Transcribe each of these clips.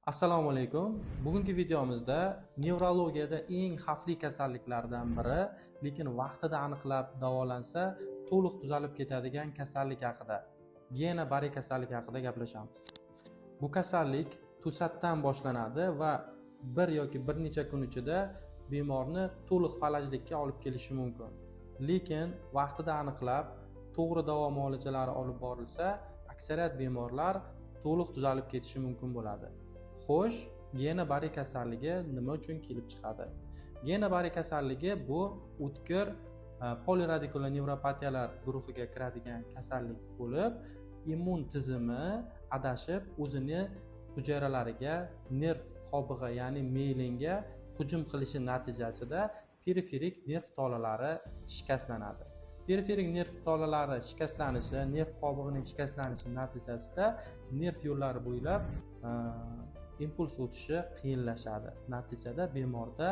Assalomu alaykum. Bugungi videomizda nevrologiyada eng xavfli kasalliklardan biri, lekin vaqtida aniqlab davolansa to'liq tuzalib ketadigan kasallik haqida, gena bari kasallik haqida gaplashamiz. Bu kasallik to'satdan boshlanadi va bir yoki bir necha kun ichida bemorni to'liq falajlikka olib kelishi mumkin. Lekin vaqtida aniqlab, to'g'ri davo muolajalari olib borilsa, aksariyat bemorlar to'liq tuzalib ketishi mumkin bo'ladi. Xo'sh, gena bari kasalligi nima uchun kelib chiqadi? Gena bari kasalligi bu o'tkir poliradikular nevropatiyalar guruhiga kiradigan kasallik bo'lib, immun tizimi adashib o'zini hujayralariga nerv qobig'i, ya'ni miyelingga hujum qilishi natijasida periferik nerv tolalari shikastlanadi. Periferik nerv tolalari shikastlanishi, nerv qobig'ining shikastlanishi natijasida nerv yo'llari bo'ylab impuls o'tishi qiyinlashadi. Natijada bemorda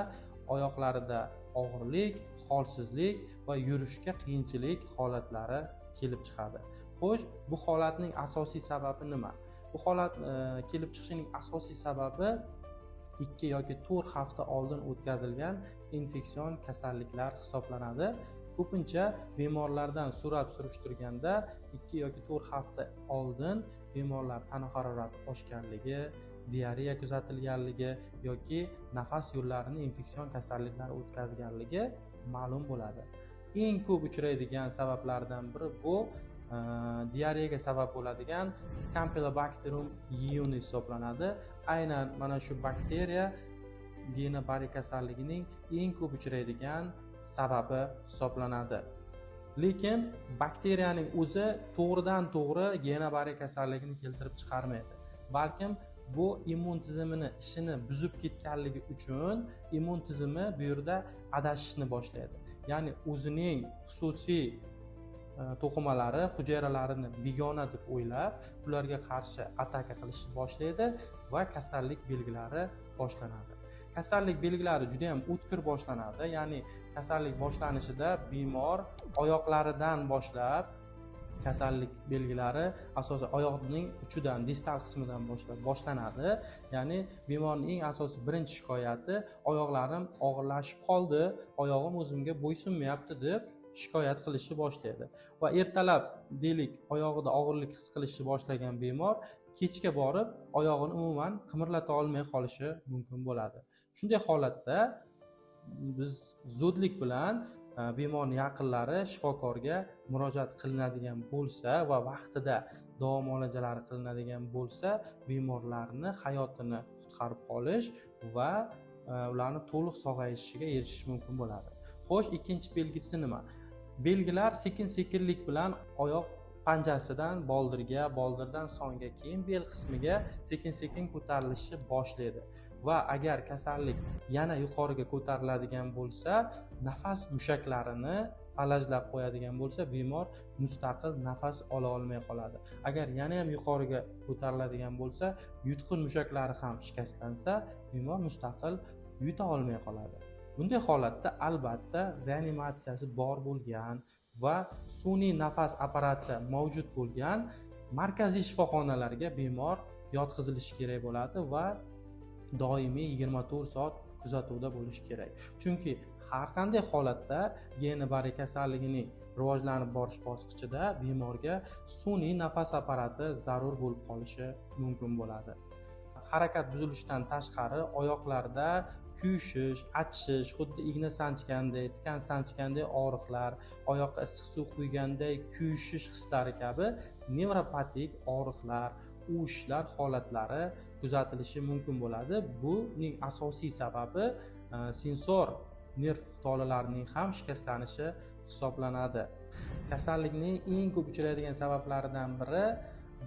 oyoqlarida og'irlik, holsizlik va yurishga qiyinchilik holatlari kelib chiqadi. Xo'sh, bu holatning asosiy sababi nima? Bu holat kelib chiqishining asosiy sababi 2 yoki 4 hafta oldin o'tkazilgan infeksion kasalliklar hisoblanadi. Ko'pincha bemorlardan so'rab surishtirganda 2 yoki 4 hafta oldin bemorlar tana harorati oshganligi, diareya kuzatilganligi yoki nafas yo'llarini infeksion kasalliklar o'tkazganligi ma'lum bo'ladi. Eng ko'p uchraydigan sabablardan biri bu diareyaga sabab bo'ladigan Campylobacterium yeuni hisoblanadi. Aynan mana shu bakteriya gena bari kasalligining eng ko'p uchraydigan sababi hisoblanadi. Lekin bakteriyaning o'zi to'g'ridan to'g'ri gena bari kasalligini keltirib chiqarmaydi. Balkim bu immun tizimini ishini buzib ketganligi uchun immun tizimi bu yerda adashishni boshlaydi. Ya'ni o'zining xususiy to'qimalari, hujayralarini begona deb o'ylab, ularga qarshi ataka qilishni boshlaydi va kasallik belgilari boshlanadi. Kasallik belgilari juda ham o'tkir boshlanadi. Ya'ni kasallik boshlanishida bemor oyoqlaridan boshlab kasallik belgilari asosan oyoqning uchidan, distal qismidan boshlab boshlanadi. Ya'ni bemorning eng asosiy birinchi shikoyati oyoqlarim og'irlashib qoldi, oyog'im o'zimga bo'ysunmayapti deb shikoyat qilishni boshlaydi. Va ertalab deylik oyog'ida og'irlik his qilishni boshlagan bemor kechga borib oyog'ini umuman qimirlata olmay qolishi mumkin bo'ladi. Shunday holatda biz zudlik bilan bemorning yaqinlari shifokorga murojaat qilinadigan bo'lsa va vaqtida davo muolajalari qilinadigan bo'lsa, bemorlarni hayotini qutqarib qolish va ularni to'liq sog'ayishiga erishish mumkin bo'ladi. Xo'sh, ikkinchi belgisi nima? Belgilar sekin-sekinlik bilan oyoq panjasidan boldirga, boldirdan songa, keyin bel qismiga sekin-sekin ko'tarilishi boshlaydi. Va agar kasallik yana yuqoriga ko'tariladigan bo'lsa, nafas mushaklarini falajlab qo'yadigan bo'lsa, bemor mustaqil nafas ola olmay qoladi. Agar yana ham yuqoriga ko'tariladigan bo'lsa, yutqin mushaklari ham shikastlansa, bemor mustaqil yuta olmay qoladi. Bunday holatda albatta reanimatsiyasi bor bo'lgan va sun'iy nafas apparati mavjud bo'lgan markaziy shifoxonalarga bemor yotqizilishi kerak bo'ladi va doimiy 24 soat kuzatuvda bo'lishi kerak. Chunki har qanday holatda gena bari kasalligining rivojlanib borish bosqichida bemorga sun'iy nafas apparati zarur bo'lib qolishi mumkin bo'ladi. Harakat buzilishidan tashqari oyoqlarda kuyishish, achishish, xuddi igna sanchganday, tikan sanchganday og'riqlar, oyoqqa issiq suv quyganday kuyishish hislari kabi nevropatik og'riqlar, uvishlar holatlari kuzatilishi mumkin bo'ladi. Buning asosiy sababi sensor nerv tolalarining ham shikastlanishi hisoblanadi. Kasallikning eng ko'p uchraydigan sabablaridan biri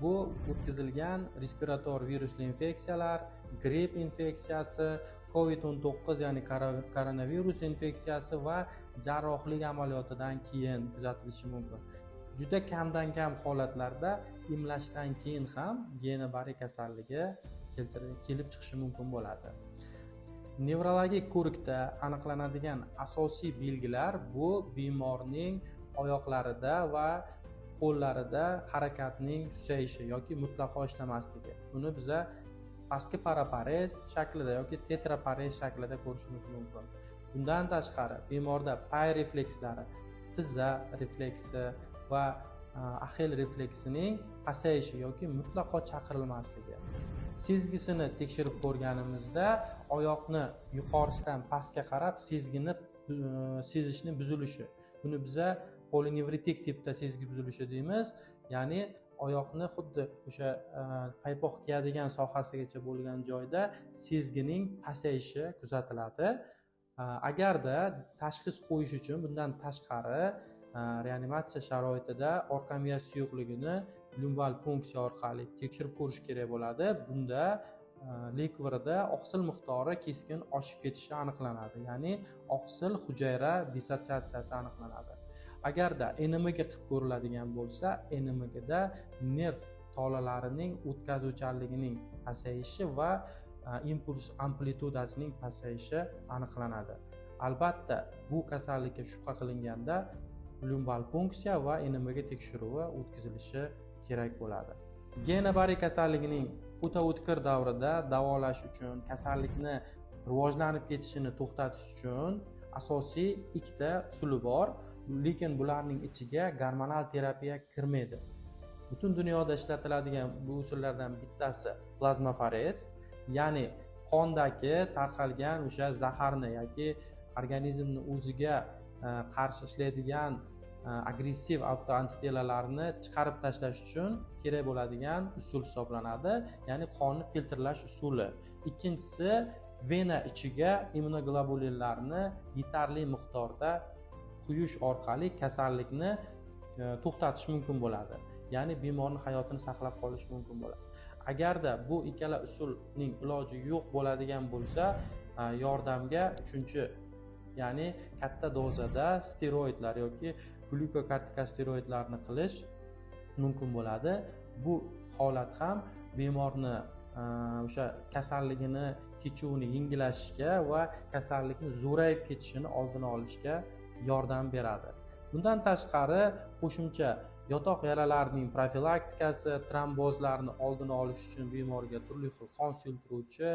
bu o'tkazilgan respirator virusli infeksiyalar, gripp infeksiyasi, COVID-19 ya'ni koronavirus infeksiyasi va jarrohlik amaliyotidan keyin kuzatilishi mumkin. Juda kamdan kam holatlarda emlashdan keyin ham gena bari kasalligi kelib chiqishi mumkin bo'ladi. Nevrologik ko'rikda aniqlanadigan asosiy belgilar bu bemorning oyoqlarida va qo'llarida harakatning susayishi yoki mutlaqo ishlamasligi. Buni biza pastki paraparez shaklida yoki tetraparez shaklida ko'rishimiz mumkin. Bundan tashqari bemorda pay reflekslari, tizza refleksi va axel refleksining pasayishi yoki mutlaqo chaqirilmasligi. Sezgisini tekshirib ko'rganimizda oyoqni yuqorisidan pastga qarab sezishni buzilishi. Buni biza polinevritik tipda sezgi buzilishi deymiz. Ya'ni oyoqni xuddi o'sha paypoq kiyadigan sohasigacha bo'lgan joyda sezgining pasayishi kuzatiladi. Agarda tashxis qo'yish uchun bundan tashqari reanimatsiya sharoitida orqa miya suyuqligini lumbal punksiya orqali tekshirib ko'rish kerak bo'ladi. Bunda likvirda oqsil miqdori keskin oshib ketishi aniqlanadi. Ya'ni oqsil hujayra dissotsiatsiyasi aniqlanadi. Agarda NMG qilib ko'riladigan bo'lsa, NMGda nerv tolalarining o'tkazuvchanligining pasayishi va impuls amplitudasining pasayishi aniqlanadi. Albatta, bu kasallikka shubha qilinganda lumbal punksiya va NMG tekshiruvi o'tkazilishi kerak bo'ladi. Guillain-Barré kasalligining o'ta o'tkir davrida davolash uchun, kasallikni rivojlanib ketishini to'xtatish uchun asosiy ikkita usuli bor, lekin bularning ichiga gormonal terapiya kirmaydi. Butun dunyoda ishlatiladigan bu usullardan bittasi plazmafarez, ya'ni qondagi tarqalgan o'sha zaharni yoki organizmni o'ziga qarshi ishlaydigan agressiv avtoantitelalarni chiqarib tashlash uchun kerak bo'ladigan usul hisoblanadi, ya'ni qonni filtrlash usuli. Ikkinchisi, vena ichiga immunoglobulinlarni yetarli miqdorda quyish orqali kasallikni to'xtatish mumkin bo'ladi. Ya'ni bemorning hayotini saqlab qolish mumkin bo'ladi. Agarda bu ikkala usulning iloji yo'q bo'ladigan bo'lsa, yordamga uchinchi, ya'ni katta dozada steroidlar yoki glyukokortikosteroidlarni qilish mumkin bo'ladi. Bu holat ham bemorni o'sha kasalligini kechuvini yengillashishga va kasallikni zo'rayib ketishini oldini olishga yordam beradi. Bundan tashqari qo'shimcha yotoq yaralarining profilaktikasi, trombozlarni oldini olish uchun bemorga turli xil qon suyultiruvchi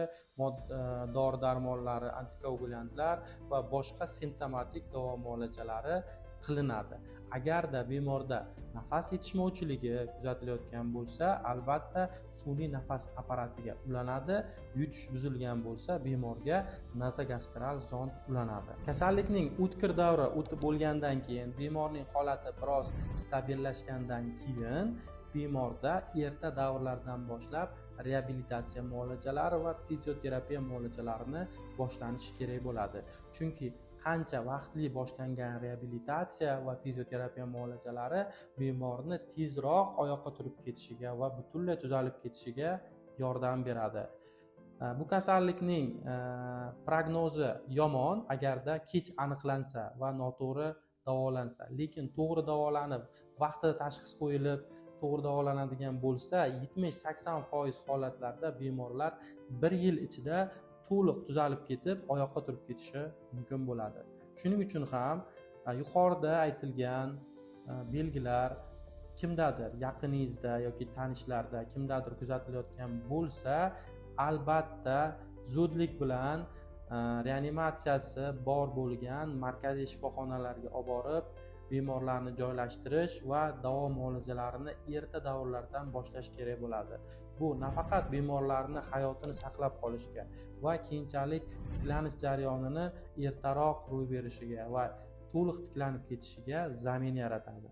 dori-darmonlari, antikoagulantlar va boshqa simptomatik davo muolajalari qilinadi. Agarda bemorda nafas yetishmovchiligi kuzatilayotgan bo'lsa, albatta sun'iy nafas apparatiga ulanadi. Yutish buzilgan bo'lsa, bemorga nazogastral zond ulanadi. Kasallikning o'tkir davri o'tib bo'lgandan keyin, bemorning holati biroz stabillashgandan keyin bemorda erta davrlardan boshlab reabilitatsiya muolajalari va fizioterapiya muolajalarini boshlanishi kerak bo'ladi. Chunki qancha vaqtli boshlangan reabilitatsiya va fizioterapiya muolajalari bemorni tezroq oyoqqa turib ketishiga va butunlay tuzalib ketishiga yordam beradi. Bu kasallikning prognozi yomon agarda kech aniqlansa va noto'g'ri davolansa. Lekin to'g'ri davolanib, vaqtida tashxis qo'yilib, to'g'ri davolanadigan bo'lsa, 70-80% holatlarda bemorlar 1 yil ichida to'liq tuzalib ketib, oyoqqa turib ketishi mumkin bo'ladi. Shuning uchun ham yuqorida aytilgan belgilar kimdadir yaqiningizda yoki tanishlarda kimdadir kuzatilayotgan bo'lsa, albatta zudlik bilan reanimatsiyasi bor bo'lgan markaziy shifoxonalarga olib borib, bemorlarni joylashtirish va davo muolajalarini erta davrlardan boshlash kerak bo'ladi. Bu nafaqat bemorlarni hayotini saqlab qolishga va keyinchalik tiklanish jarayonini ertaroq ro'y berishiga va to'liq tiklanib ketishiga zamin yaratadi.